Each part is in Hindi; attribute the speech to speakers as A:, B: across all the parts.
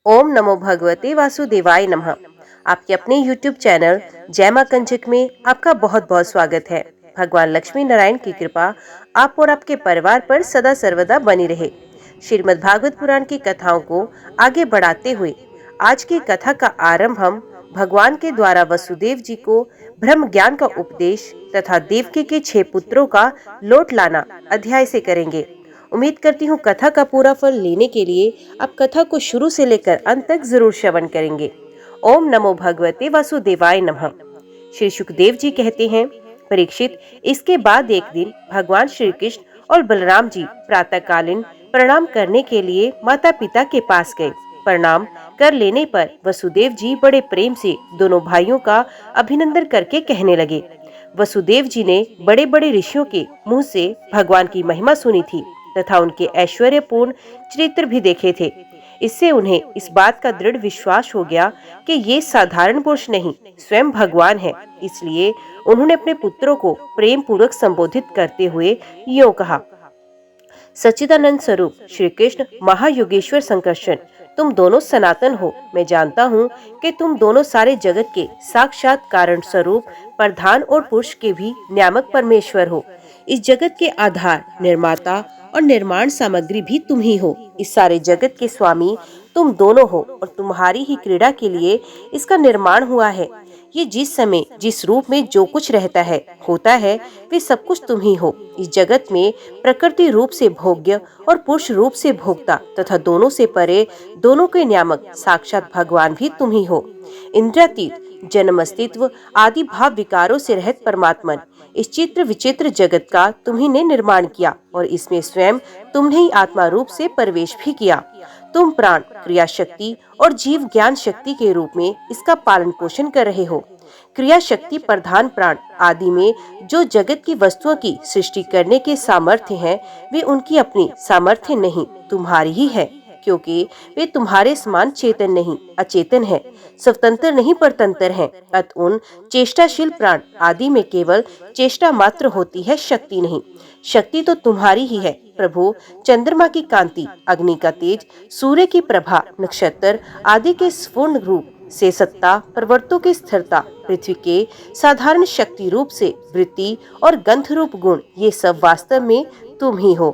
A: ओम नमो भगवते वासुदेवाय नमः। आपके अपने YouTube चैनल जय मां कंचक में आपका बहुत बहुत स्वागत है। भगवान लक्ष्मी नारायण की कृपा आप और आपके परिवार पर सदा सर्वदा बनी रहे। श्रीमद् भागवत पुराण की कथाओं को आगे बढ़ाते हुए आज की कथा का आरंभ हम भगवान के द्वारा वसुदेव जी को ब्रह्म ज्ञान का उपदेश तथा देवकी के 6 पुत्रों का लौट लाना अध्याय से करेंगे। उम्मीद करती हूँ कथा का पूरा फल लेने के लिए आप कथा को शुरू से लेकर अंत तक जरूर श्रवण करेंगे। ओम नमो भगवते वासुदेवाय नमः। श्री सुखदेव जी कहते हैं, परीक्षित, इसके बाद एक दिन भगवान श्री कृष्ण और बलराम जी प्रातःकालीन प्रणाम करने के लिए माता पिता के पास गए। प्रणाम कर लेने पर वसुदेव जी बड़े प्रेम से दोनों भाइयों का अभिनंदन करके कहने लगे। वसुदेव जी ने बड़े बड़े ऋषियों के मुंह से भगवान की महिमा सुनी थी तथा उनके ऐश्वर्यपूर्ण चरित्र भी देखे थे। इससे उन्हें इस बात का दृढ़ विश्वास हो गया कि ये साधारण पुरुष नहीं, स्वयं भगवान है। इसलिए उन्होंने अपने पुत्रों को प्रेम पूर्वक संबोधित करते हुए यूं कहा, सच्चिदानंद स्वरूप श्री कृष्ण महायोगेश्वर संकर्षण, तुम दोनों सनातन हो। मैं जानता हूँ कि तुम दोनों सारे जगत के साक्षात कारण स्वरूप, प्रधान और पुरुष के भी नियामक परमेश्वर हो। इस जगत के आधार, निर्माता और निर्माण सामग्री भी तुम ही हो। इस सारे जगत के स्वामी तुम दोनों हो और तुम्हारी ही क्रीड़ा के लिए इसका निर्माण हुआ है। ये जिस समय जिस रूप में जो कुछ रहता है, होता है, वे सब कुछ तुम ही हो। इस जगत में प्रकृति रूप से भोग्य और पुरुष रूप से भोक्ता तथा दोनों से परे, दोनों के नियामक साक्षात भगवान भी तुम ही हो। इंद्रियातीत, जन्म अस्तित्व आदि भाव विकारों से रहित परमात्मन, इस चित्र विचित्र जगत का तुम्ही ने निर्माण किया और इसमें स्वयं तुमने ही आत्मा रूप से प्रवेश भी किया। तुम प्राण, क्रिया शक्ति और जीव ज्ञान शक्ति के रूप में इसका पालन पोषण कर रहे हो। क्रिया शक्ति प्रधान प्राण आदि में जो जगत की वस्तुओं की सृष्टि करने के सामर्थ्य हैं, वे उनकी अपनी सामर्थ्य नहीं, तुम्हारी ही है, क्योंकि वे तुम्हारे समान चेतन नहीं, अचेतन है, स्वतंत्र नहीं परतंत्र हैं। अत उन चेष्टाशील प्राण आदि में केवल चेष्टा मात्र होती है, शक्ति नहीं। शक्ति तो तुम्हारी ही है प्रभु। चंद्रमा की कांति, अग्नि का तेज, सूर्य की प्रभा, नक्षत्र आदि के स्फुरण रूप से सत्ता, पर्वतों की स्थिरता, पृथ्वी के साधारण शक्ति रूप से वृत्ति और गंध रूप गुण, ये सब वास्तव में तुम ही हो।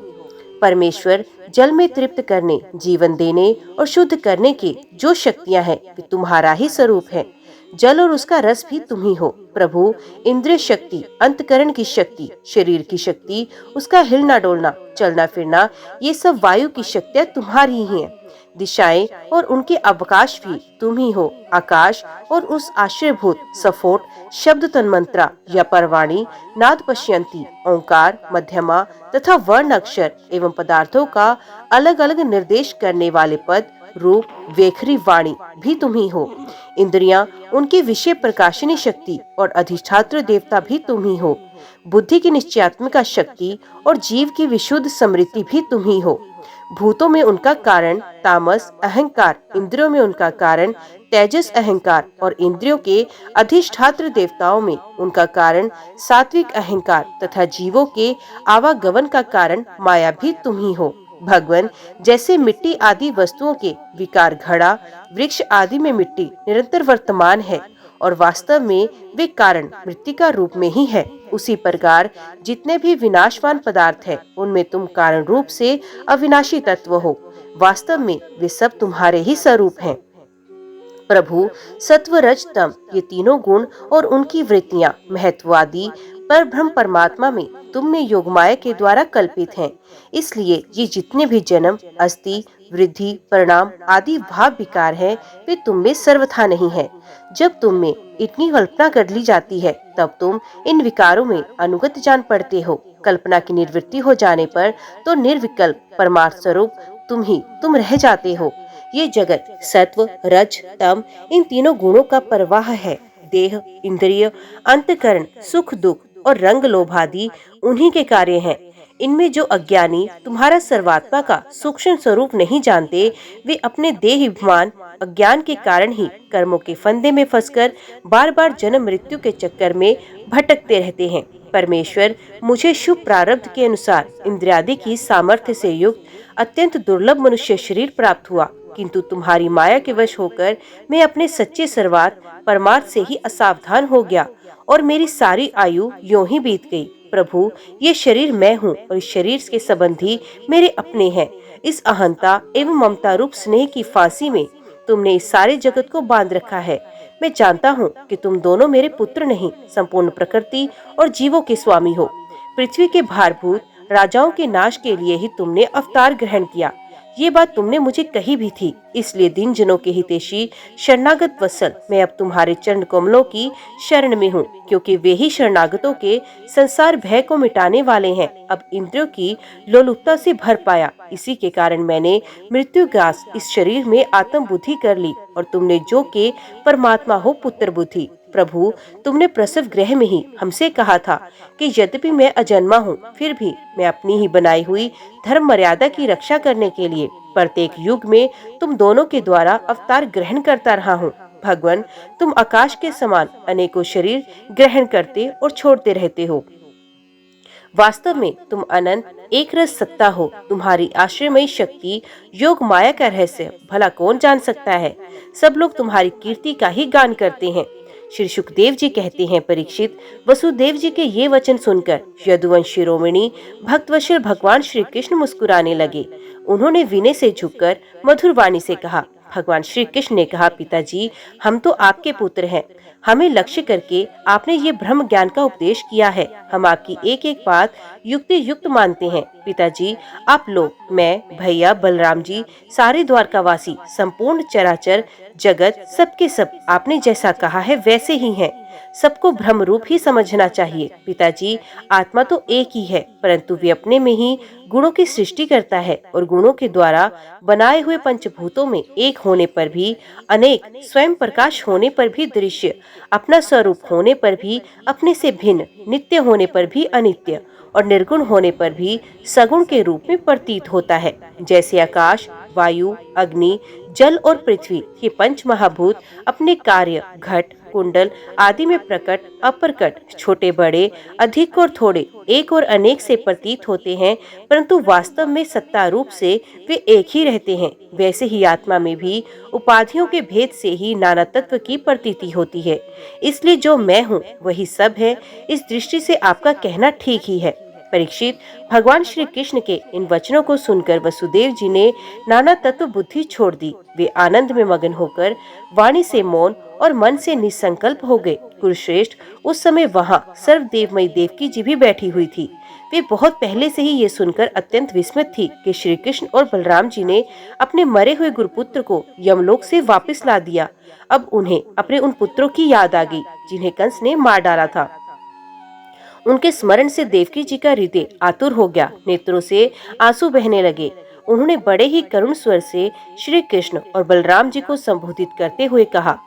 A: परमेश्वर जल में तृप्त करने, जीवन देने और शुद्ध करने के जो शक्तियां हैं, वे तुम्हारा ही स्वरूप है। जल और उसका रस भी तुम ही हो प्रभु। इंद्रिय शक्ति, अंतकरण की शक्ति, शरीर की शक्ति, उसका हिलना डोलना, चलना फिरना, ये सब वायु की शक्तियां तुम्हारी ही हैं। दिशाएं और उनके अवकाश भी तुम ही हो। आकाश और उस आश्रयभूत सफोट शब्द तन्मंत्रा या परवाणी, नाद पश्यंती, ओंकार, मध्यमा तथा वर्ण अक्षर एवं पदार्थों का अलग अलग निर्देश करने वाले पद, रूप, वेखरी वाणी भी तुम ही हो। इंद्रियां, उनकी विषय प्रकाशनी शक्ति और अधिष्ठात्र देवता भी तुम ही हो। बुद्धि की निश्चयात्मिका शक्ति और जीव की विशुद्ध समृद्धि भी तुम ही हो। भूतों में उनका कारण तामस अहंकार, इंद्रियों में उनका कारण तेजस अहंकार और इंद्रियों के अधिष्ठात्र देवताओं में उनका कारण सात्विक अहंकार तथा जीवों के आवागमन का कारण माया भी तुम ही हो। भगवान, जैसे मिट्टी आदि वस्तुओं के विकार घड़ा, वृक्ष आदि में मिट्टी निरंतर वर्तमान है और वास्तव में वे कारण मृत्तिका रूप में ही है, उसी प्रकार जितने भी विनाशवान पदार्थ हैं, उनमें तुम कारण रूप से अविनाशी तत्व हो। वास्तव में वे सब तुम्हारे ही स्वरूप हैं प्रभु। सत्व, रज, तम, ये तीनों गुण और उनकी वृत्तियां महत्वादी पर ब्रह्म परमात्मा में तुम में योगमाया के द्वारा कल्पित हैं। इसलिए ये जितने भी जन्म, अस्थि, वृद्धि, परिणाम आदि भाव विकार हैं, वे तुम में सर्वथा नहीं है। जब तुम में इतनी कल्पना कर ली जाती है, तब तुम इन विकारों में अनुगत जान पड़ते हो। कल्पना की निवृत्ति हो जाने पर तो निर्विकल्प परमार्थ स्वरूप तुम रह जाते हो। ये जगत सत्व, रज, तम, इन तीनों गुणों का प्रवाह है। देह, इंद्रिय, अंतकरण, सुख दुख और रंग लोभ आदि उन्हीं के कार्य हैं। इनमें जो अज्ञानी तुम्हारा सर्वात्मा का सूक्ष्म स्वरूप नहीं जानते, वे अपने देहाभिमान अज्ञान के कारण ही कर्मों के फंदे में फंसकर बार बार जन्म मृत्यु के चक्कर में भटकते रहते हैं। परमेश्वर, मुझे शुभ प्रारब्ध के अनुसार इंद्रियादि की सामर्थ्य से युक्त अत्यंत दुर्लभ मनुष्य शरीर प्राप्त हुआ, किंतु तुम्हारी माया के वश होकर मैं अपने सच्चे सर्वार्थ परमार्थ से ही असावधान हो गया और मेरी सारी आयु यूं ही बीत गई। प्रभु, ये शरीर मैं हूँ और इस शरीर के संबंधी मेरे अपने हैं। इस अहंता एवं ममता रूप स्नेह की फांसी में तुमने इस सारे जगत को बांध रखा है। मैं जानता हूँ कि तुम दोनों मेरे पुत्र नहीं, संपूर्ण प्रकृति और जीवों के स्वामी हो। पृथ्वी के भारभूत राजाओं के नाश के लिए ही तुमने अवतार ग्रहण किया। ये बात तुमने मुझे कही भी थी। इसलिए दिन जनों के हितैषी शरणागत वत्सल, मैं अब तुम्हारे चरण कमलों की शरण में हूँ, क्योंकि वे ही शरणागतों के संसार भय को मिटाने वाले हैं। अब इंद्रियों की लोलुपता से भर पाया, इसी के कारण मैंने मृत्युग्रास इस शरीर में आत्म बुद्धि कर ली और तुमने जो के परमात्मा हो पुत्र बुद्धि। प्रभु, तुमने प्रसव गृह में ही हमसे कहा था कि यद्यपि मैं अजन्मा हूँ, फिर भी मैं अपनी ही बनाई हुई धर्म मर्यादा की रक्षा करने के लिए प्रत्येक युग में तुम दोनों के द्वारा अवतार ग्रहण करता रहा हूँ। भगवान, तुम आकाश के समान अनेकों शरीर ग्रहण करते और छोड़ते रहते हो। वास्तव में तुम अनंत एक रस सत्ता हो। तुम्हारी आश्रयमयी शक्ति योग माया का रहस्य भला कौन जान सकता है। सब लोग तुम्हारी कीर्ति का ही गान करते हैं। श्री सुखदेव जी कहते हैं, परीक्षित, वसुदेव जी के ये वचन सुनकर यदुवंश शिरोमणि भक्तवशल भगवान श्री कृष्ण मुस्कुराने लगे। उन्होंने विनय से झुककर मधुर वाणी से कहा, भगवान श्री कृष्ण ने कहा, पिताजी, हम तो आपके पुत्र हैं। हमें लक्ष्य करके आपने ये ब्रह्म ज्ञान का उपदेश किया है। हम आपकी एक एक बात युक्ति युक्त मानते हैं। पिताजी, आप लोग, मैं, भैया, बलराम जी, सारे द्वारकावासी, संपूर्ण चराचर जगत, सबके सब आपने जैसा कहा है वैसे ही हैं। सबको ब्रह्म रूप ही समझना चाहिए। पिताजी, आत्मा तो एक ही है, परंतु वे अपने में ही गुणों की सृष्टि करता है और गुणों के द्वारा बनाए हुए पंचभूतों में एक होने पर भी अनेक, स्वयं प्रकाश होने पर भी दृश्य, अपना स्वरूप होने पर भी अपने से भिन्न, नित्य होने पर भी अनित्य और निर्गुण होने पर भी सगुण के रूप में प्रतीत होता है। जैसे आकाश, वायु, अग्नि, जल और पृथ्वी, ये पंच महाभूत अपने कार्य, घट, कुंडल आदि में प्रकट, अप्रकट, छोटे बड़े, अधिक और थोड़े, एक और अनेक से प्रतीत होते हैं, परंतु वास्तव में सत्ता रूप से वे एक ही रहते हैं। वैसे ही आत्मा में भी उपाधियों के भेद से ही नाना तत्व की प्रतीति होती है। इसलिए जो मैं हूँ वही सब है। इस दृष्टि से आपका कहना ठीक ही है। परीक्षित, भगवान श्री कृष्ण के इन वचनों को सुनकर वसुदेव जी ने नाना तत्व बुद्धि छोड़ दी। वे आनंद में मगन होकर वाणी से मौन और मन से निसंकल्प हो गए। कुरुश्रेष्ठ, उस समय वहाँ सर्वदेवमयी देवकी जी भी बैठी हुई थी। वे बहुत पहले से ही ये सुनकर अत्यंत विस्मित थी कि श्री कृष्ण और बलराम जी ने अपने मरे हुए गुरुपुत्र को यमलोक से वापस ला दिया। अब उन्हें अपने उन पुत्रों की याद आ गई जिन्हें कंस ने मार डाला था। उनके स्मरण से देवकी जी का हृदय आतुर हो गया, नेत्रों से आंसू बहने लगे। उन्होंने बड़े ही करुण स्वर से श्री कृष्ण और बलराम जी को संबोधित करते हुए कहा,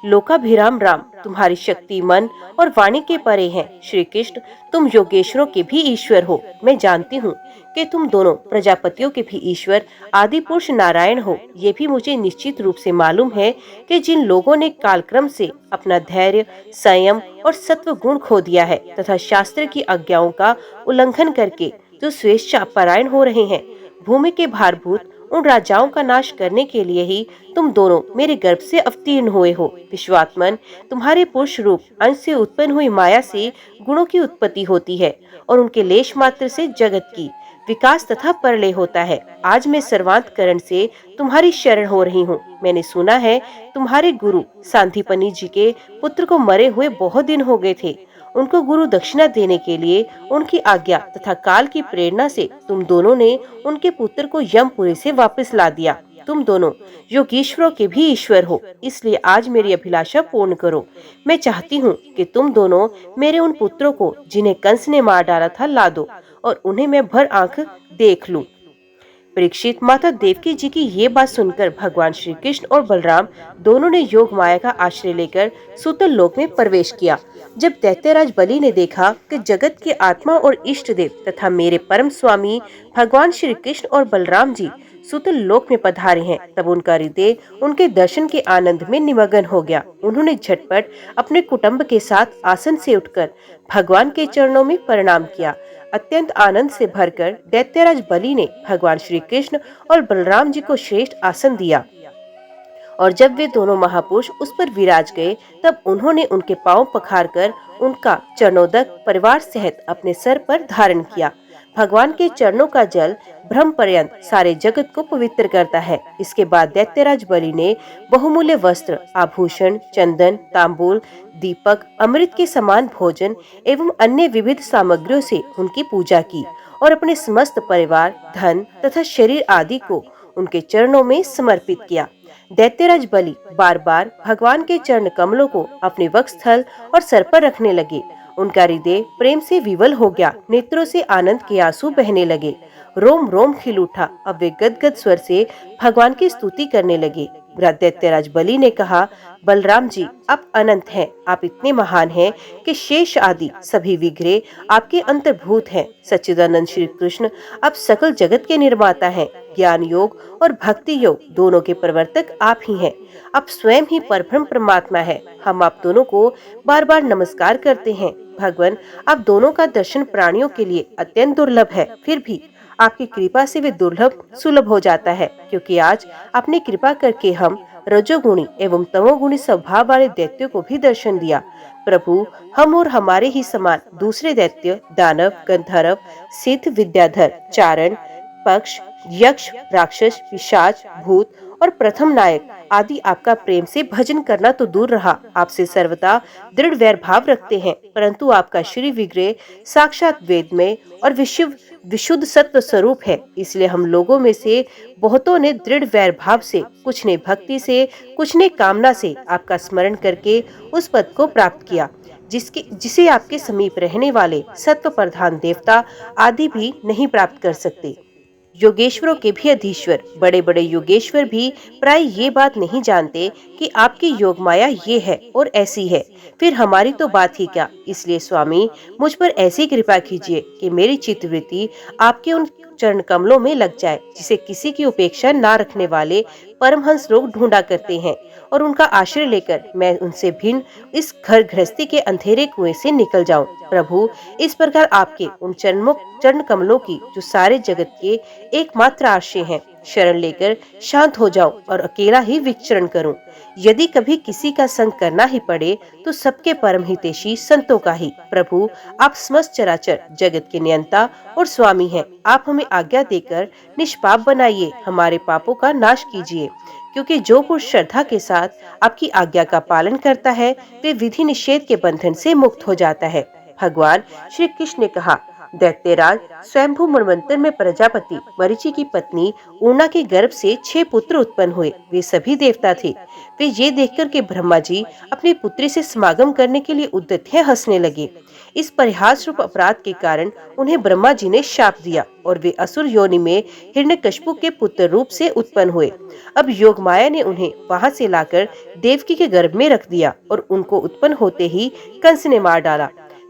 A: लोकाभिराम राम, तुम्हारी शक्ति मन और वाणी के परे हैं। श्री कृष्ण, तुम योगेश्वरों के भी ईश्वर हो। मैं जानती हूँ कि तुम दोनों प्रजापतियों के भी ईश्वर आदि पुरुष नारायण हो। ये भी मुझे निश्चित रूप से मालूम है कि जिन लोगों ने कालक्रम से अपना धैर्य, संयम और सत्व गुण खो दिया है तथा शास्त्र की आज्ञाओं का उल्लंघन करके जो स्वेच्छा परायण हो रहे हैं, भूमि के भारभूत उन राजाओं का नाश करने के लिए ही तुम दोनों मेरे गर्भ से अवतीर्ण हुए हो। विश्वात्मन, तुम्हारे पुरुष रूप अंश से उत्पन्न हुई माया से गुणों की उत्पत्ति होती है और उनके लेश मात्र से जगत की विकास तथा प्रलय होता है। आज मैं सर्वांतकरण से तुम्हारी शरण हो रही हूँ। मैंने सुना है तुम्हारे गुरु सांदीपनि जी के पुत्र को मरे हुए बहुत दिन हो गए थे। उनको गुरु दक्षिणा देने के लिए उनकी आज्ञा तथा काल की प्रेरणा से तुम दोनों ने उनके पुत्र को यमपुरी से वापस ला दिया। तुम दोनों योगीश्वरों के भी ईश्वर हो, इसलिए आज मेरी अभिलाषा पूर्ण करो। मैं चाहती हूँ कि तुम दोनों मेरे उन पुत्रों को जिन्हें कंस ने मार डाला था ला दो और उन्हें मैं भर आंख देख लूं। परीक्षित, माता देवकी जी की ये बात सुनकर भगवान श्री कृष्ण और बलराम दोनों ने योग माया का आश्रय लेकर सूतल लोक में प्रवेश किया। जब दैत्यराज बलि ने देखा कि जगत के आत्मा और इष्ट देव तथा मेरे परम स्वामी भगवान श्री कृष्ण और बलराम जी सूतल लोक में पधारे हैं, तब उनका हृदय उनके दर्शन के आनंद में निमग्न हो गया। उन्होंने झटपट अपने कुटुंब के साथ आसन से उठकर भगवान के चरणों में प्रणाम किया। अत्यंत आनंद से भरकर दैत्यराज बलि ने भगवान श्री कृष्ण और बलराम जी को श्रेष्ठ आसन दिया। और जब वे दोनों महापुरुष उस पर विराज गए, तब उन्होंने उनके पांव पखारकर उनका चरणोदक परिवार सहित अपने सर पर धारण किया। भगवान के चरणों का जल ब्रह्म पर्यंत सारे जगत को पवित्र करता है। इसके बाद दैत्यराज बलि ने बहुमूल्य वस्त्र, आभूषण, चंदन, तांबूल, दीपक, अमृत के समान भोजन एवं अन्य विविध सामग्रियों से उनकी पूजा की और अपने समस्त परिवार, धन तथा शरीर आदि को उनके चरणों में समर्पित किया। दैत्यराज बलि बार बार भगवान के चरण कमलों को अपने वक्षस्थल और सर पर रखने लगे। उनका हृदय प्रेम से विवल हो गया, नेत्रों से आनंद के आंसू बहने लगे, रोम रोम खिल उठा। अब वे गदगद स्वर से भगवान की स्तुति करने लगे। दैत्यराज बलि ने कहा, बलराम जी, आप अनंत हैं, आप इतने महान हैं कि शेष आदि सभी विग्रह आपके अंतर्भूत हैं। सच्चिदानंद श्री कृष्ण आप सकल जगत के निर्माता हैं। ज्ञान योग और भक्ति योग दोनों के प्रवर्तक आप ही हैं। आप स्वयं ही परब्रह्म परमात्मा है। हम आप दोनों को बार बार नमस्कार करते हैं। भगवान, आप दोनों का दर्शन प्राणियों के लिए अत्यंत दुर्लभ है, फिर भी आपकी कृपा से वे दुर्लभ सुलभ हो जाता है, क्योंकि आज आपने कृपा करके हम रजोगुणी एवं तमोगुणी स्वभाव वाले दैत्यों को भी दर्शन दिया। प्रभु, हम और हमारे ही समान दूसरे दैत्य, दानव, गंधर्व, सिद्ध, विद्याधर, चारण, पक्ष, यक्ष, राक्षस, पिशाच, भूत और प्रथम नायक आदि आपका प्रेम से भजन करना तो दूर रहा, आपसे सर्वदा दृढ़ वैर भाव रखते हैं। परंतु आपका श्री विग्रह साक्षात वेद में और विशुद्ध सत्व स्वरूप है। इसलिए हम लोगों में से बहुतों ने दृढ़ वैर भाव से, कुछ ने भक्ति से, कुछ ने कामना से आपका स्मरण करके उस पद को प्राप्त किया जिसे आपके समीप रहने वाले सत्व प्रधान देवता आदि भी नहीं प्राप्त कर सकते। योगेश्वरों के भी अधीश्वर बड़े बड़े योगेश्वर भी प्राय ये बात नहीं जानते कि आपकी योग माया ये है और ऐसी है, फिर हमारी तो बात ही क्या। इसलिए स्वामी, मुझ पर ऐसी कृपा कीजिए कि मेरी चित्तवृत्ति आपके उन चरण कमलों में लग जाए, जिसे किसी की उपेक्षा ना रखने वाले परमहंस लोग ढूंढा करते हैं, और उनका आश्रय लेकर मैं उनसे भिन्न इस घर गृहस्थी के अंधेरे कुएं से निकल जाऊं। प्रभु, इस प्रकार आपके उन चरण कमलों की, जो सारे जगत के एकमात्र आश्रय हैं, शरण लेकर शांत हो जाऊं और अकेला ही विचरण करूं। यदि कभी किसी का संग करना ही पड़े तो सबके परम हितैषी संतों का ही। प्रभु, आप समस्त चराचर जगत के नियंता और स्वामी हैं। आप हमें आज्ञा देकर निष्पाप बनाइए, हमारे पापों का नाश कीजिए, क्योंकि जो पुरुष श्रद्धा के साथ आपकी आज्ञा का पालन करता है, वे विधि निषेध के बंधन से मुक्त हो जाता है। भगवान श्री कृष्ण ने कहा, दैत्यराज, स्वयंभू मनवंतर में प्रजापति मरीचि की पत्नी ऊर्णा के गर्भ से 6 पुत्र उत्पन्न हुए। वे सभी देवता थे। वे ये देखकर के ब्रह्मा जी अपनी पुत्री से समागम करने के लिए उद्यत हैं, हंसने लगे। इस परिहास रूप अपराध के कारण उन्हें ब्रह्मा जी ने शाप दिया और वे असुर योनि में हिरण्यकशिपु के पुत्र रूप से उत्पन्न हुए। अब योग माया ने उन्हें वहां से लाकर देवकी के गर्भ में रख दिया और उनको उत्पन्न होते ही कंस ने मार डाला।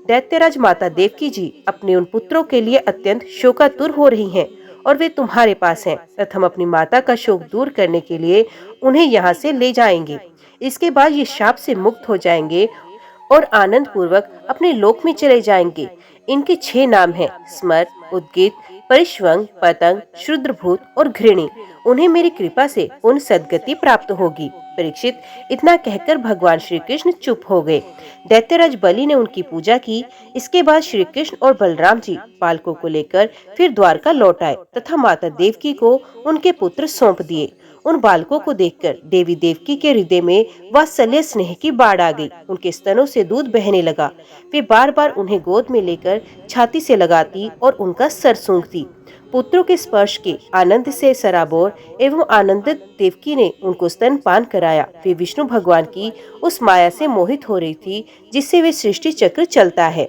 A: दैत्यराज माता देवकी जी अपने उन पुत्रों के लिए अत्यंत शोकातुर हो रही हैं और वे तुम्हारे पास हैं, तथा हम अपनी माता का शोक दूर करने के लिए उन्हें यहाँ से ले जाएंगे। इसके बाद ये शाप से मुक्त हो जाएंगे और आनंद पूर्वक अपने लोक में चले जाएंगे। इनके 6 नाम हैं, स्मर, उद्गित, परिश्वंग, पतंग, शुद्रभूत और घृणी। उन्हें मेरी कृपा से उन सद्गति प्राप्त होगी। परीक्षित, इतना कहकर भगवान श्री कृष्ण चुप हो गए। दैत्यराज बलि ने उनकी पूजा की। इसके बाद श्री कृष्ण और बलराम जी बालकों को लेकर फिर द्वारका लौट आए तथा माता देवकी को उनके पुत्र सौंप दिए। उन बालकों को देखकर देवी देवकी के हृदय में वात्सल्य स्नेह की बाढ़ आ गई। उनके स्तनों से दूध बहने लगा। वे बार बार उन्हें गोद में लेकर छाती से लगाती और उनका सर सूंघती। पुत्रों के स्पर्श के आनंद से सराबोर एवं आनंदित देवकी ने उनको स्तनपान कराया। वे विष्णु भगवान की उस माया से मोहित हो रही थी जिससे वे सृष्टि चक्र चलता है।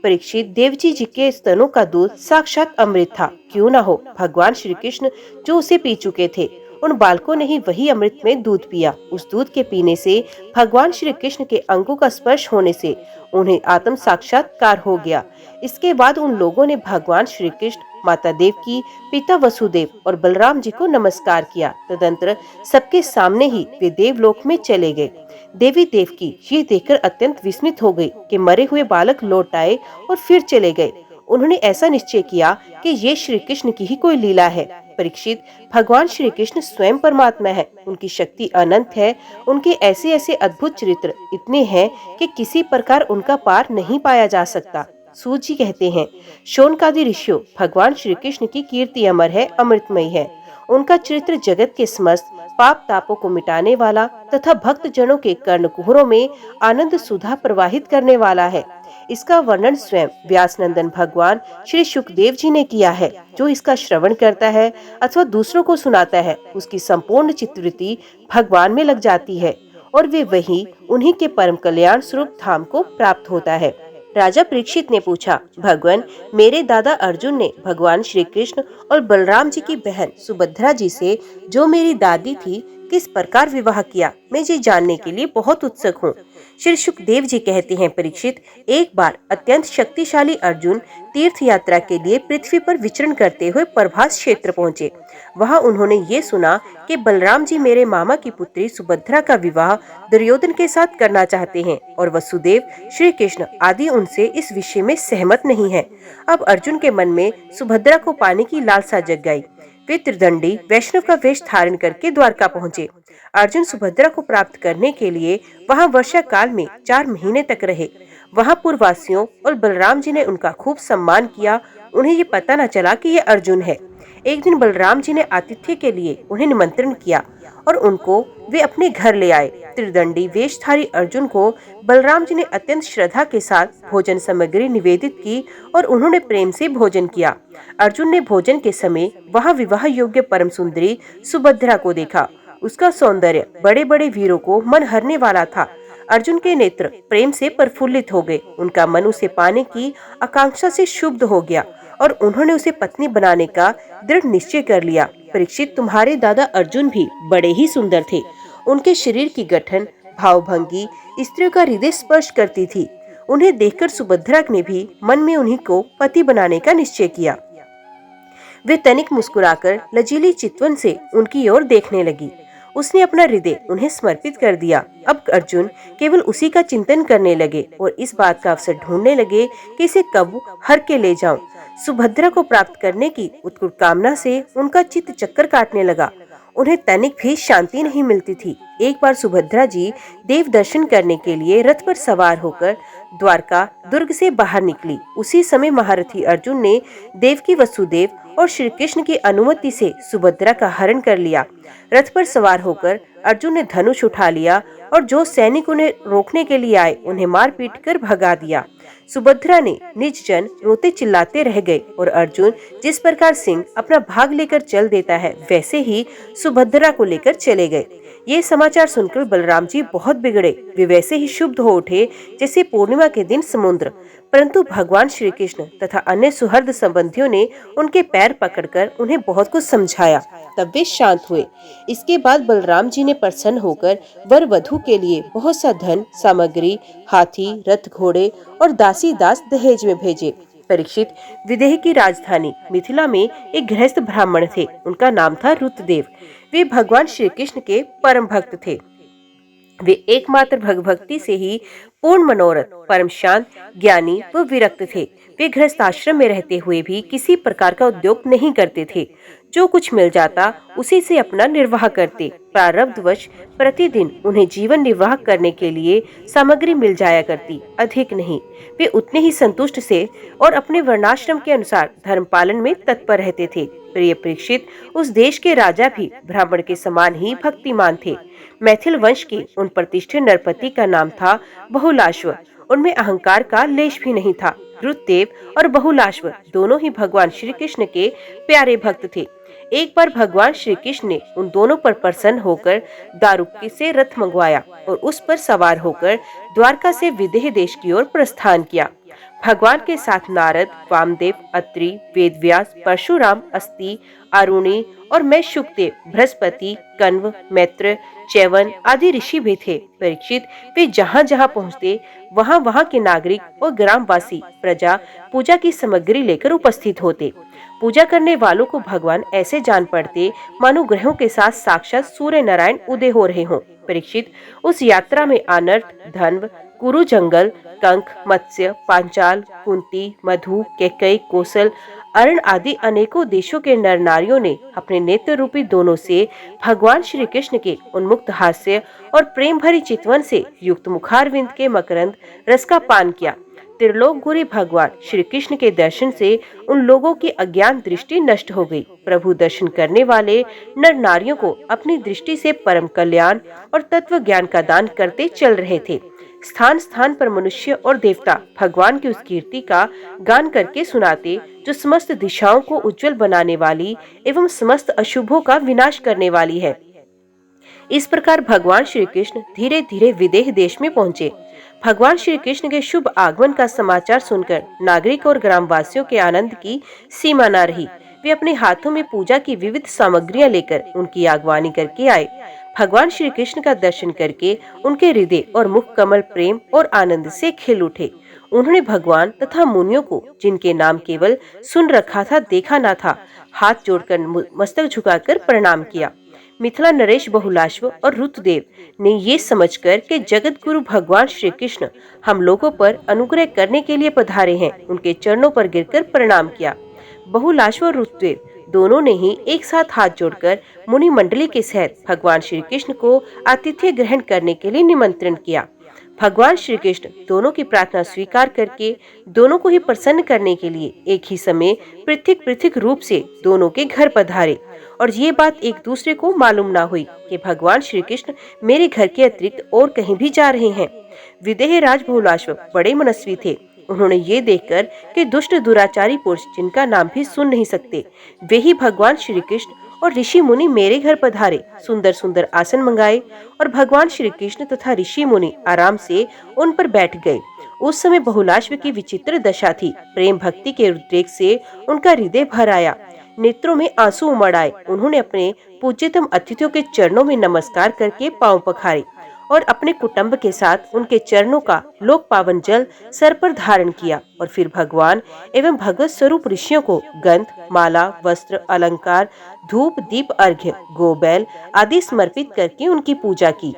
A: परीक्षित, देवजी जी के स्तनों का दूध साक्षात अमृत था। क्यों न हो, भगवान श्री कृष्ण जो उसे पी चुके थे, उन बालकों ने ही वही अमृत में दूध पिया। उस दूध के पीने से, भगवान श्री कृष्ण के अंगों का स्पर्श होने से उन्हें आत्म साक्षात्कार हो गया। इसके बाद उन लोगों ने भगवान श्री कृष्ण, माता देवकी, पिता वसुदेव और बलराम जी को नमस्कार किया। तदंतर सबके सामने ही वे देवलोक में चले गए। देवी देवकी ये देखकर अत्यंत विस्मित हो गई कि मरे हुए बालक लौट आए और फिर चले गए। उन्होंने ऐसा निश्चय किया कि ये श्री कृष्ण की ही कोई लीला है। परीक्षित, भगवान श्री कृष्ण स्वयं परमात्मा है, उनकी शक्ति अनंत है। उनके ऐसे ऐसे अद्भुत चरित्र इतने हैं कि किसी प्रकार उनका पार नहीं पाया जा सकता। सूत जी कहते हैं, शौनकादि ऋषियों, भगवान श्री कृष्ण की कीर्ति अमर है, अमृतमयी है। उनका चरित्र जगत के समस्त पाप तापों को मिटाने वाला तथा भक्त जनों के कर्णकुहरों में आनंद सुधा प्रवाहित करने वाला है। इसका वर्णन स्वयं व्यासनंदन भगवान श्री सुखदेव जी ने किया है। जो इसका श्रवण करता है अथवा दूसरों को सुनाता है, उसकी संपूर्ण चित्तवृत्ति भगवान में लग जाती है और वे वही उन्हीं के परम कल्याण स्वरूप धाम को प्राप्त होता है। राजा परीक्षित ने पूछा, भगवान, मेरे दादा अर्जुन ने भगवान श्री कृष्ण और बलराम जी की बहन सुभद्रा जी से, जो मेरी दादी थी, किस प्रकार विवाह किया? मैं ये जानने के लिए बहुत उत्सुक हूँ। श्री सुखदेव जी कहते हैं, परीक्षित, एक बार अत्यंत शक्तिशाली अर्जुन तीर्थ यात्रा के लिए पृथ्वी पर विचरण करते हुए प्रभास क्षेत्र पहुँचे। वहाँ उन्होंने ये सुना कि बलराम जी मेरे मामा की पुत्री सुभद्रा का विवाह दुर्योधन के साथ करना चाहते हैं और वसुदेव, श्री कृष्ण आदि उनसे इस विषय में सहमत नहीं है। अब अर्जुन के मन में सुभद्रा को पाने की लालसा जग गई। वे त्रिदंडी वैष्णव का वेश धारण करके द्वारका पहुँचे। अर्जुन सुभद्रा को प्राप्त करने के लिए वहाँ वर्षा काल में 4 महीने तक रहे। वहाँ पूर्ववासियों और बलराम जी ने उनका खूब सम्मान किया। उन्हें ये पता न चला कि ये अर्जुन है। एक दिन बलराम जी ने आतिथ्य के लिए उन्हें निमंत्रण किया और उनको वे अपने घर ले आए। त्रिदंडी वेशधारी अर्जुन को बलराम जी ने अत्यंत श्रद्धा के साथ भोजन सामग्री निवेदित की और उन्होंने प्रेम से भोजन किया। अर्जुन ने भोजन के समय वहाँ विवाह योग्य परम सुंदरी सुभद्रा को देखा। उसका सौंदर्य बड़े बड़े वीरों को मन हरने वाला था। अर्जुन के नेत्र प्रेम से प्रफुल्लित हो गए। उनका मन उसे पाने की आकांक्षा से क्षुब्ध हो गया और उन्होंने उसे पत्नी बनाने का दृढ़ निश्चय कर लिया। परीक्षित, तुम्हारे दादा अर्जुन भी बड़े ही सुंदर थे। उनके शरीर की गठन, भावभंगी स्त्रियों का हृदय स्पर्श करती थी। उन्हें देखकर सुभद्रा ने भी मन में उन्हीं को पति बनाने का निश्चय किया। वे तनिक मुस्कुराकर लजीली चितवन से उनकी ओर देखने लगी। उसने अपना हृदय उन्हें समर्पित कर दिया। अब अर्जुन केवल उसी का चिंतन करने लगे और इस बात का अवसर ढूंढने लगे कि इसे कब हर के ले जाऊं। सुभद्रा को प्राप्त करने की उत्कट कामना से उनका चित्त चक्कर काटने लगा। उन्हें तनिक भी शांति नहीं मिलती थी। एक बार सुभद्रा जी देव दर्शन करने के लिए रथ पर सवार होकर द्वारका दुर्ग से बाहर निकली। उसी समय महारथी अर्जुन ने देवकी वसुदेव और श्री कृष्ण की अनुमति से सुभद्रा का हरण कर लिया। रथ पर सवार होकर अर्जुन ने धनुष उठा लिया और जो सैनिक उन्हें रोकने के लिए आए, उन्हें मार पीट कर भगा दिया। सुभद्रा ने निज जन रोते चिल्लाते रह गए और अर्जुन जिस प्रकार सिंह अपना भाग लेकर चल देता है, वैसे ही सुभद्रा को लेकर चले गए। ये समाचार सुनकर बलराम जी बहुत बिगड़े। वे वैसे ही क्षुब्ध हो उठे जैसे पूर्णिमा के दिन समुद्र। परंतु भगवान श्री कृष्ण तथा अन्य सुहृद संबंधियों ने उनके पैर पकड़कर उन्हें बहुत कुछ समझाया। तब वे शांत हुए। इसके बाद बलराम जी ने प्रसन्न होकर वर वधू के लिए बहुत सा धन सामग्री, हाथी, रथ, घोड़े और दासी दास दहेज में भेजे। परीक्षित, विदेह की राजधानी मिथिला में एक गृहस्थ ब्राह्मण थे। उनका नाम था रुतदेव। वे भगवान श्री कृष्ण के परम भक्त थे। वे एकमात्र भक्ति से ही पूर्ण मनोरथ, परम शांत, ज्ञानी व विरक्त थे। वे गृहस्थ आश्रम में रहते हुए भी किसी प्रकार का उद्योग नहीं करते थे। जो कुछ मिल जाता उसी से अपना निर्वाह करते। प्रारब्धवश प्रतिदिन उन्हें जीवन निर्वाह करने के लिए सामग्री मिल जाया करती, अधिक नहीं। वे उतने ही संतुष्ट से और अपने वर्णाश्रम के अनुसार धर्म पालन में तत्पर रहते थे। प्रिय परीक्षित, उस देश के राजा भी ब्राह्मण के समान ही भक्तिमान थे। मैथिल वंश के उन प्रतिष्ठित नरपति का नाम था बहुलाश्व। उनमें अहंकार का लेश भी नहीं था। रुतदेव और बहुलाश्व दोनों ही भगवान श्री कृष्ण के प्यारे भक्त थे। एक बार भगवान श्री कृष्ण ने उन दोनों पर प्रसन्न होकर दारुक से रथ मंगवाया और उस पर सवार होकर द्वारका से विदेह देश की ओर प्रस्थान किया। भगवान के साथ नारद, वामदेव, अत्रि, वेदव्यास, परशुराम, अस्ति, अरुणी और मैं शुकदेव, बृहस्पति, कण्व, मैत्र, च्यवन आदि ऋषि भी थे। परीक्षित, वे जहाँ जहाँ पहुँचते वहाँ वहाँ के नागरिक और ग्रामवासी प्रजा पूजा की सामग्री लेकर उपस्थित होते। पूजा करने वालों को भगवान ऐसे जान पड़ते मानो ग्रहों के साथ साक्षात सूर्य नारायण उदय हो रहे हों। परीक्षित, उस यात्रा में अनर्थ, धन्व, कुरु जंगल, कंक, मत्स्य, पांचाल, कुंती, मधु, कैकई, कौशल, अरण आदि अनेकों देशों के नर नारियों ने अपने नेत्र रूपी दोनों से भगवान श्री कृष्ण के उन्मुक्त हास्य और प्रेम भरी चितवन से युक्त मुखारविंद के मकरंद रस का पान किया। त्रिलोकगुरी भगवान श्री कृष्ण के दर्शन से उन लोगों की अज्ञान दृष्टि नष्ट हो गई। प्रभु दर्शन करने वाले नर नारियों को अपनी दृष्टि से परम कल्याण और तत्व ज्ञान का दान करते चल रहे थे। स्थान स्थान पर मनुष्य और देवता भगवान की उस कीर्ति का गान करके सुनाते जो समस्त दिशाओं को उज्जवल बनाने वाली एवं समस्त अशुभों का विनाश करने वाली है। इस प्रकार भगवान श्री कृष्ण धीरे धीरे विदेह देश में पहुँचे। भगवान श्री कृष्ण के शुभ आगमन का समाचार सुनकर नागरिक और ग्रामवासियों के आनंद की सीमा न रही। वे अपने हाथों में पूजा की विविध सामग्रियां लेकर उनकी आगवानी करके आए। भगवान श्री कृष्ण का दर्शन करके उनके हृदय और मुख कमल प्रेम और आनंद से खिल उठे। उन्होंने भगवान तथा मुनियों को, जिनके नाम केवल सुन रखा था देखा न था, हाथ जोड़कर मस्तक झुकाकर प्रणाम किया। मिथिला नरेश बहुलाश्व और रुतदेव ने ये समझकर कि जगत गुरु भगवान श्री कृष्ण हम लोगों पर अनुग्रह करने के लिए पधारे हैं, उनके चरणों पर गिरकर प्रणाम किया। बहुलाश्व और रुतदेव दोनों ने ही एक साथ हाथ जोड़कर मुनि मंडली के सहित भगवान श्री कृष्ण को आतिथ्य ग्रहण करने के लिए निमंत्रण किया। भगवान श्री कृष्ण दोनों की प्रार्थना स्वीकार करके दोनों को ही प्रसन्न करने के लिए एक ही समय पृथक पृथक रूप से दोनों के घर पधारे और ये बात एक दूसरे को मालूम ना हुई कि भगवान श्री कृष्ण मेरे घर के अतिरिक्त और कहीं भी जा रहे हैं। विदेह राज बहुलाश्व बड़े मनस्वी थे। उन्होंने ये देखकर कि दुष्ट दुराचारी पुरुष, जिनका नाम भी सुन नहीं सकते, वे ही भगवान श्री कृष्ण और ऋषि मुनि मेरे घर पधारे, सुंदर सुंदर आसन मंगाए और भगवान श्री कृष्ण तथा ऋषि मुनि आराम से उन पर बैठ गए। उस समय बहुलाश्व की विचित्र दशा थी। प्रेम भक्ति के उद्रेक से उनका हृदय भर आया, नेत्रों में आंसू उमड़ आए। उन्होंने अपने पूज्यतम अतिथियों के चरणों में नमस्कार करके पांव पखारे और अपने कुटुंब के साथ उनके चरणों का लोक पावन जल सर पर धारण किया और फिर भगवान एवं भगवत स्वरूप ऋषियों को गंध, माला, वस्त्र, अलंकार, धूप, दीप, अर्घ्य, गोबैल आदि समर्पित करके उनकी पूजा की।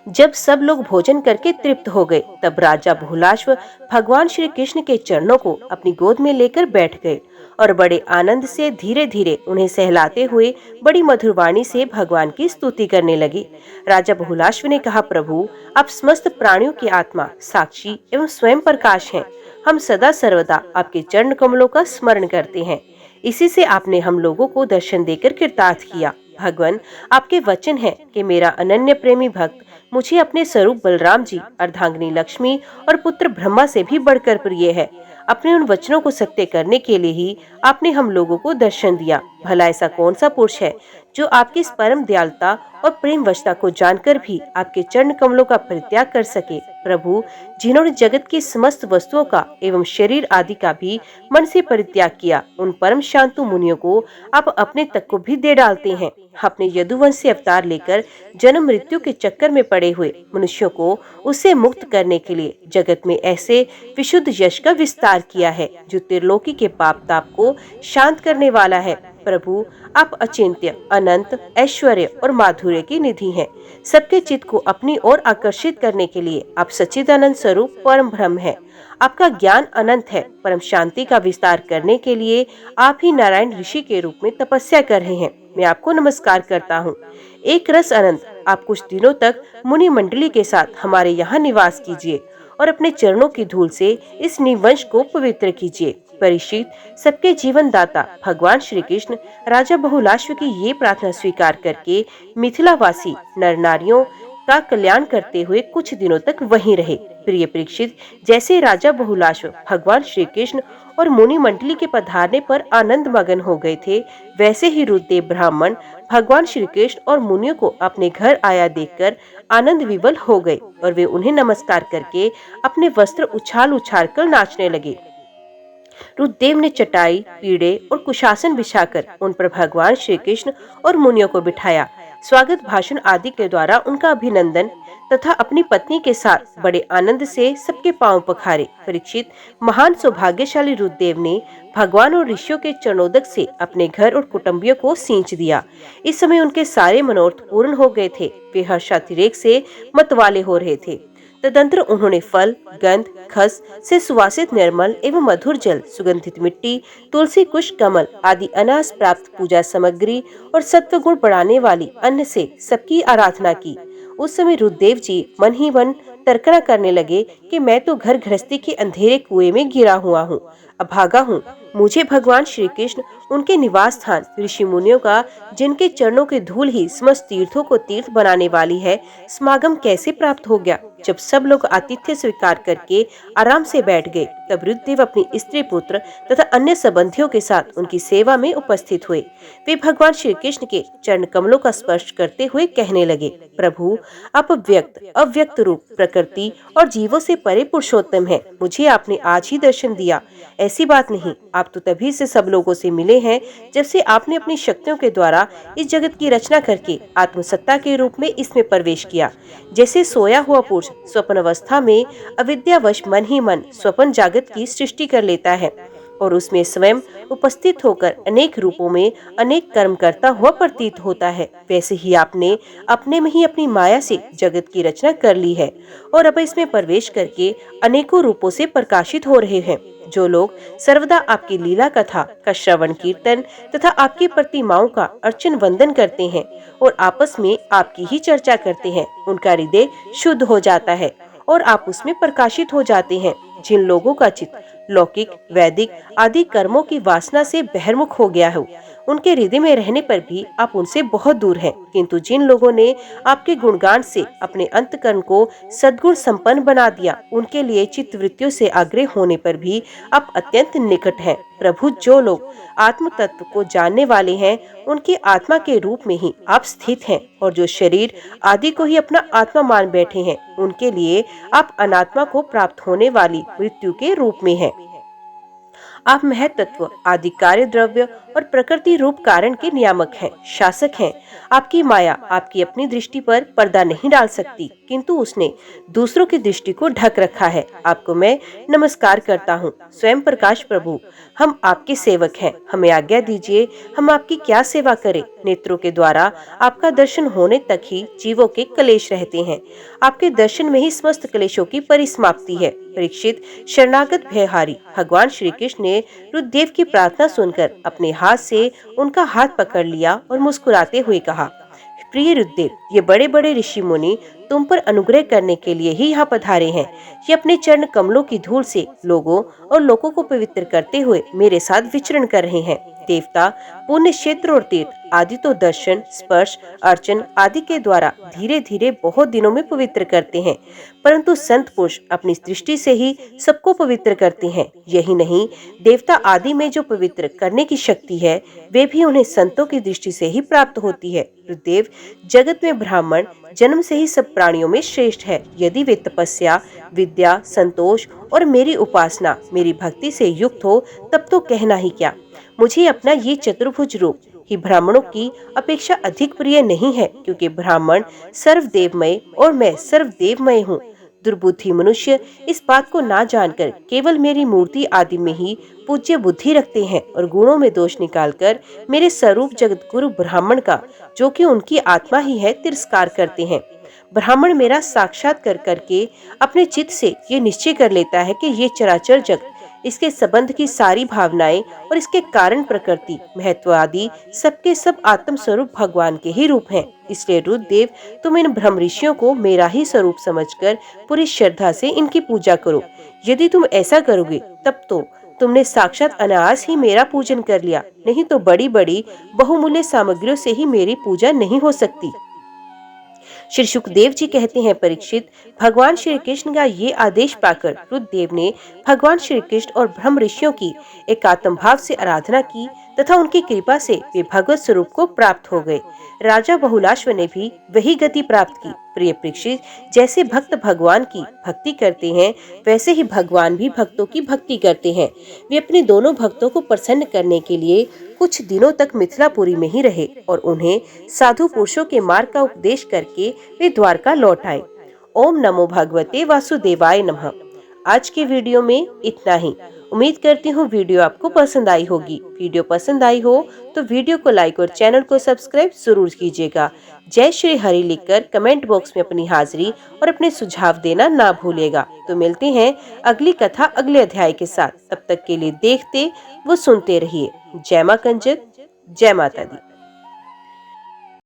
A: जब सब लोग भोजन करके तृप्त हो गए, तब राजा बहुलाश्व भगवान श्री कृष्ण के चरणों को अपनी गोद में लेकर बैठ गए और बड़े आनंद से धीरे धीरे उन्हें सहलाते हुए बड़ी मधुर वाणी से भगवान की स्तुति करने लगे। राजा बहुलाश्व ने कहा, प्रभु, आप समस्त प्राणियों की आत्मा, साक्षी एवं स्वयं प्रकाश हैं। हम सदा सर्वदा आपके चरण कमलों का स्मरण करते हैं। इसी से आपने हम लोगों को दर्शन देकर कृतार्थ किया। भगवान, आपके वचन है कि मेरा अनन्य प्रेमी भक्त मुझे अपने स्वरूप बलराम जी, अर्धांगिनी लक्ष्मी और पुत्र ब्रह्मा से भी बढ़कर प्रिय है। अपने उन वचनों को सत्य करने के लिए ही आपने हम लोगों को दर्शन दिया। भला ऐसा कौन सा पुरुष है जो आपकी इस परम दयालुता और प्रेम वशता को जानकर भी आपके चरण कमलों का परित्याग कर सके। प्रभु, जिन्होंने जगत की समस्त वस्तुओं का एवं शरीर आदि का भी मन से परित्याग किया, उन परम शांतु मुनियों को आप अपने तक को भी दे डालते हैं। अपने यदुवंश से अवतार लेकर जन्म मृत्यु के चक्कर में पड़े हुए मनुष्यों को उससे मुक्त करने के लिए जगत में ऐसे विशुद्ध यश का विस्तार किया है जो त्रिलोकी के पाप ताप को शांत करने वाला है। प्रभु, आप अचिंत्य, अनंत, ऐश्वर्य और माधुर्य की निधि हैं। सबके चित्त को अपनी ओर आकर्षित करने के लिए आप सच्चिदानंद स्वरूप परम ब्रह्म हैं। आपका ज्ञान अनंत है। परम शांति का विस्तार करने के लिए आप ही नारायण ऋषि के रूप में तपस्या कर रहे हैं। मैं आपको नमस्कार करता हूँ। एक रस अनंत, आप कुछ दिनों तक मुनि मंडली के साथ हमारे यहाँ निवास कीजिए और अपने चरणों की धूल से इस निवंश को पवित्र कीजिए। परीक्षित, सबके जीवन दाता भगवान श्री कृष्ण राजा बहुलाश्व की ये प्रार्थना स्वीकार करके मिथिलावासी नर नारियों का कल्याण करते हुए कुछ दिनों तक वहीं रहे। प्रिय परीक्षित, जैसे राजा बहुलाश्व भगवान श्री कृष्ण और मुनि मंडली के पधारने पर आनंद मगन हो गए थे, वैसे ही रुद्रदेव ब्राह्मण भगवान श्री कृष्ण और मुनियों को अपने घर आया देखकर आनंद विवल हो गए और वे उन्हें नमस्कार करके अपने वस्त्र उछाल उछाल कर नाचने लगे। रुद्रदेव ने चटाई, पीढ़े और कुशासन बिछाकर उन पर भगवान श्री कृष्ण और मुनियों को बिठाया। स्वागत भाषण आदि के द्वारा उनका अभिनंदन तथा अपनी पत्नी के साथ बड़े आनंद से सबके पांव पखारे। परीक्षित, महान सौभाग्यशाली रुद्रदेव ने भगवान और ऋषियों के चरणोदक से अपने घर और कुटुंबियों को सींच दिया। इस समय उनके सारे मनोरथ पूर्ण हो गए थे। वे हर्षातिरेक से मतवाले हो रहे थे। तदंतर उन्होंने फल, गंध, खस से सुवासित निर्मल एवं मधुर जल, सुगंधित मिट्टी, तुलसी, कुश, कमल आदि अनास प्राप्त पूजा सामग्री और सत्व गुण बढ़ाने वाली अन्न से सबकी आराधना की। उस समय रुद्रदेव जी मन ही मन तर्कना करने लगे कि मैं तो घर गृहस्थी के अंधेरे कुएं में गिरा हुआ हूँ, अभागा हूँ। मुझे भगवान श्री कृष्ण, उनके निवास स्थान, ऋषि मुनियों का जिनके चरणों की धूल ही समस्त तीर्थों को तीर्थ बनाने वाली है, समागम कैसे प्राप्त हो गया। जब सब लोग आतिथ्य स्वीकार करके आराम से बैठ गए, तब रुद्रदेव अपनी स्त्री, पुत्र तथा अन्य संबंधियों के साथ उनकी सेवा में उपस्थित हुए। वे भगवान श्री कृष्ण के चरण कमलों का स्पर्श करते हुए कहने लगे, प्रभु, आप व्यक्त, अव्यक्त रूप, प्रकृति और जीवों से परे पुरुषोत्तम हैं। मुझे आपने आज ही दर्शन दिया। ऐसी बात नहीं, आप तो तभी से सब लोगों से मिले हैं जब से आपने अपनी शक्तियों के द्वारा इस जगत की रचना करके आत्मसत्ता के रूप में इसमें प्रवेश किया। जैसे सोया हुआ पुरुष स्वप्न अवस्था में अविद्यावश मन ही मन स्वप्न जागत की सृष्टि कर लेता है और उसमें स्वयं उपस्थित होकर अनेक रूपों में अनेक कर्म करता हुआ प्रतीत होता है, वैसे ही आपने अपने में ही अपनी माया से जगत की रचना कर ली है और अब इसमें प्रवेश करके अनेकों रूपों से प्रकाशित हो रहे हैं। जो लोग सर्वदा आपकी लीला कथा का श्रवण, कीर्तन तथा आपकी प्रतिमाओं का अर्चन वंदन करते हैं और आपस में आपकी ही चर्चा करते हैं, उनका हृदय शुद्ध हो जाता है और आप उसमें प्रकाशित हो जाते हैं। जिन लोगों का चित्त लौकिक, वैदिक आदि कर्मों की वासना से बहिर्मुख हो गया हो, उनके हृदय में रहने पर भी आप उनसे बहुत दूर हैं। किंतु जिन लोगों ने आपके गुणगान से अपने अंतकरण को सद्गुण संपन्न बना दिया, उनके लिए चित्त वृत्तियों से आग्रह होने पर भी आप अत्यंत निकट हैं। प्रभु, जो लोग आत्म तत्व को जानने वाले हैं, उनकी आत्मा के रूप में ही आप स्थित हैं और जो शरीर आदि को ही अपना आत्मा मान बैठे हैं, उनके लिए आप अनात्मा को प्राप्त होने वाली मृत्यु के रूप में हैं। आप महत्त्व आदि कार्य द्रव्य और प्रकृति रूप कारण के नियामक हैं, शासक हैं। आपकी माया आपकी अपनी दृष्टि पर पर्दा नहीं डाल सकती, किंतु उसने दूसरों की दृष्टि को ढक रखा है। आपको मैं नमस्कार करता हूँ। स्वयं प्रकाश प्रभु, हम आपके सेवक हैं, हमें आज्ञा दीजिए, हम आपकी क्या सेवा करें। नेत्रों के द्वारा आपका दर्शन होने तक ही जीवों के कलेश रहते हैं। आपके दर्शन में ही समस्त कलेशों की परिसमाप्ति है। परीक्षित, शरणागत भयहारी भगवान श्री कृष्ण ने रुद्रदेव की प्रार्थना सुनकर अपने हाथ से उनका हाथ पकड़ लिया और मुस्कुराते हुए कहा, प्रिय रुद्रदेव, ये बड़े बड़े ऋषि मुनि तुम पर अनुग्रह करने के लिए ही यहाँ पधारे हैं। ये अपने चरण कमलों की धूल से लोगों और लोगों को पवित्र करते हुए मेरे साथ विचरण कर रहे हैं। देवता, पुण्य क्षेत्र और तीर्थ आदि तो दर्शन, स्पर्श, अर्चन आदि के द्वारा धीरे धीरे बहुत दिनों में पवित्र करते हैं, परंतु संत पुरुष अपनी दृष्टि से ही सबको पवित्र करते हैं। यही नहीं, देवता आदि में जो पवित्र करने की शक्ति है, वे भी उन्हें संतों की दृष्टि से ही प्राप्त होती है। रुद्रदेव, जगत में ब्राह्मण जन्म से ही सब प्राणियों में श्रेष्ठ है। यदि वे तपस्या, विद्या, संतोष और मेरी उपासना, मेरी भक्ति से युक्त हो, तब तो कहना ही क्या। मुझे अपना ये चतुर्भुज रूप ही ब्राह्मणों की अपेक्षा अधिक प्रिय नहीं है, क्योंकि ब्राह्मण सर्वदेवमय और मैं सर्वदेवमय हूँ। दुर्बुद्धि मनुष्य इस बात को ना जानकर केवल मेरी मूर्ति आदि में ही पूज्य बुद्धि रखते हैं और गुणों में दोष निकालकर मेरे स्वरूप जगत गुरु ब्राह्मण का, जो कि उनकी आत्मा ही है, तिरस्कार करते हैं। ब्राह्मण मेरा साक्षात्कार करके अपने चित्त से ये निश्चय कर लेता है कि ये चराचर जगत, इसके संबंध की सारी भावनाएं और इसके कारण प्रकृति, महत्व आदि सबके सब आत्म स्वरूप भगवान के ही रूप हैं। इसलिए रुद्रदेव, तुम इन ब्रह्म ऋषियों को मेरा ही स्वरूप समझकर पूरी श्रद्धा से इनकी पूजा करो। यदि तुम ऐसा करोगे, तब तो तुमने साक्षात अनायास ही मेरा पूजन कर लिया, नहीं तो बड़ी बड़ी बहुमूल्य सामग्रियों से ही मेरी पूजा नहीं हो सकती। श्री सुखदेव जी कहते हैं, परीक्षित, भगवान श्री कृष्ण का ये आदेश पाकर रुद्रदेव ने भगवान श्री कृष्ण और ब्रह्म ऋषियों की एकात्म भाव से आराधना की तथा उनकी कृपा से वे भगवत स्वरूप को प्राप्त हो गए। राजा बहुलाश्व ने भी वही गति प्राप्त की। प्रिय परीक्षित, जैसे भक्त भगवान की भक्ति करते हैं, वैसे ही भगवान भी भक्तों की भक्ति करते हैं। वे अपने दोनों भक्तों को प्रसन्न करने के लिए कुछ दिनों तक मिथिलापुरी में ही रहे और उन्हें साधु पुरुषों के मार्ग का उपदेश करके वे द्वारका लौट आए। ओम नमो भगवते वासुदेवाय नमः। आज के वीडियो में इतना ही। उम्मीद करती हूँ वीडियो आपको पसंद आई होगी। वीडियो पसंद आई हो तो वीडियो को लाइक और चैनल को सब्सक्राइब जरूर कीजिएगा। जय श्री हरि लिखकर कमेंट बॉक्स में अपनी हाजिरी और अपने सुझाव देना ना भूलेगा। तो मिलते हैं अगली कथा अगले अध्याय के साथ। तब तक के लिए देखते व सुनते रहिए। जय मां कंजक, जय माता दी।